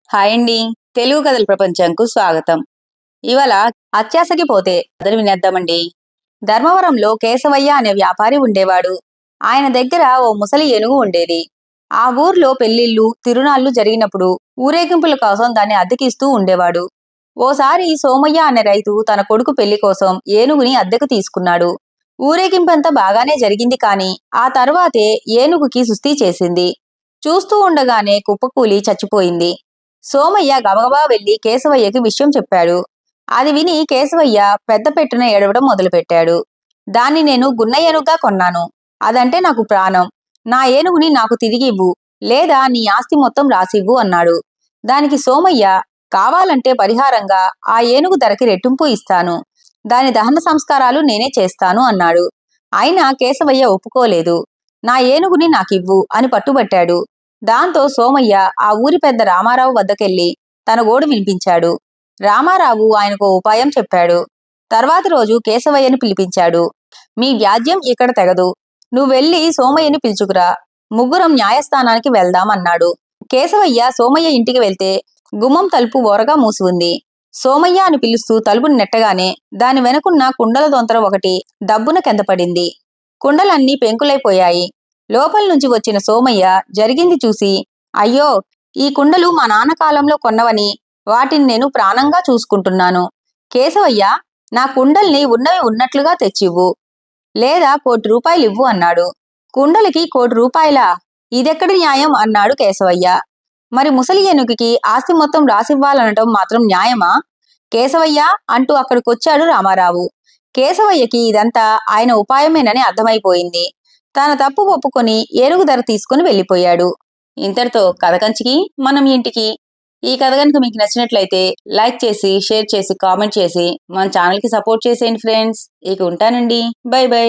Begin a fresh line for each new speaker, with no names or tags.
Hi అండి. తెలుగు కథల ప్రపంచంకు స్వాగతం. ఇవాళ అత్యాశకి పోతే కథలు వినేద్దామండి. ధర్మవరంలో కేశవయ్య అనే వ్యాపారి ఉండేవాడు. ఆయన దగ్గర ఓ ముసలి ఏనుగు ఉండేది. ఆ ఊర్లో పెళ్లిళ్ళు, తిరునాళ్లు జరిగినప్పుడు ఊరేగింపుల కోసం దాన్ని అద్దెకిస్తూ ఉండేవాడు. ఓసారి సోమయ్య అనే రైతు తన కొడుకు పెళ్లి కోసం ఏనుగుని అద్దెకు తీసుకున్నాడు. ఊరేగింపంతా బాగానే జరిగింది, కానీ ఆ తర్వాతే ఏనుగుకి సుస్థి చేసింది. చూస్తూ ఉండగానే కుప్పకూలి చచ్చిపోయింది. సోమయ్య గబగబా వెళ్లి కేశవయ్యకి విషయం చెప్పాడు. అది విని కేశవయ్య పెద్ద పెట్టున ఏడవడం మొదలుపెట్టాడు. దాన్ని నేను గున్న ఏనుగ్గా కొన్నాను. అదంటే నాకు ప్రాణం. నా ఏనుగుని నాకు తిరిగి ఇవ్వు, లేదా నీ ఆస్తి మొత్తం రాసివ్వు అన్నాడు. దానికి సోమయ్య, కావాలంటే పరిహారంగా ఆ ఏనుగు ధరకి రెట్టింపు ఇస్తాను. దాని దహన సంస్కారాలు నేనే చేస్తాను అన్నాడు. అయినా కేశవయ్య ఒప్పుకోలేదు. నా ఏనుగుని నాకివ్వు అని పట్టుబట్టాడు. దాంతో సోమయ్య ఆ ఊరి పెద్ద రామారావు వద్దకెళ్లి తన గోడు వినిపించాడు. రామారావు ఆయనకు ఉపాయం చెప్పాడు. తర్వాతి రోజు కేశవయ్యని పిలిపించాడు. మీ వ్యాజ్యం ఇక్కడ తెగదు. నువ్వెళ్ళి సోమయ్యని పిలుచుకురా. ముగ్గురం న్యాయస్థానానికి వెళ్దాం అన్నాడు. కేశవయ్య సోమయ్య ఇంటికి వెళ్తే గుమ్మం తలుపు ఓరగా మూసి ఉంది. సోమయ్య అని పిలుస్తూ తలుపుని నెట్టగానే దాని వెనుకున్న కుండల దొంతర ఒకటి దబ్బున కిందపడింది. కుండలన్నీ పెంకులైపోయాయి. లోపల నుంచి వచ్చిన సోమయ్య జరిగింది చూసి, అయ్యో, ఈ కుండలు మా నాన్న కాలంలో కొన్నవని వాటిని నేను ప్రాణంగా చూసుకుంటున్నాను. కేశవయ్య, నా కుండల్ని ఉన్నవి ఉన్నట్లుగా తెచ్చివ్వు, లేదా ₹1,00,00,000 ఇవ్వు అన్నాడు. కుండలకి ₹1,00,00,000? ఇదెక్కడి న్యాయం అన్నాడు కేశవయ్య. మరి ముసలి ఏనుగుకి ఆస్తి మొత్తం రాసివ్వాలనటం మాత్రం న్యాయమా కేశవయ్య అంటూ అక్కడికొచ్చాడు రామారావు. కేశవయ్యకి ఇదంతా ఆయన ఉపాయమేనని అర్థమైపోయింది. తన తప్పు ఒప్పుకొని ఏనుగు ధర తీసుకుని వెళ్ళిపోయాడు. ఇంతటితో కథ కంచికి మనం ఇంటికి. ఈ కథ కనుక మీకు నచ్చినట్లయితే లైక్ చేసి, షేర్ చేసి, కామెంట్ చేసి మన ఛానల్కి సపోర్ట్ చేసేయండి ఫ్రెండ్స్. ఇక ఉంటానండి. By by.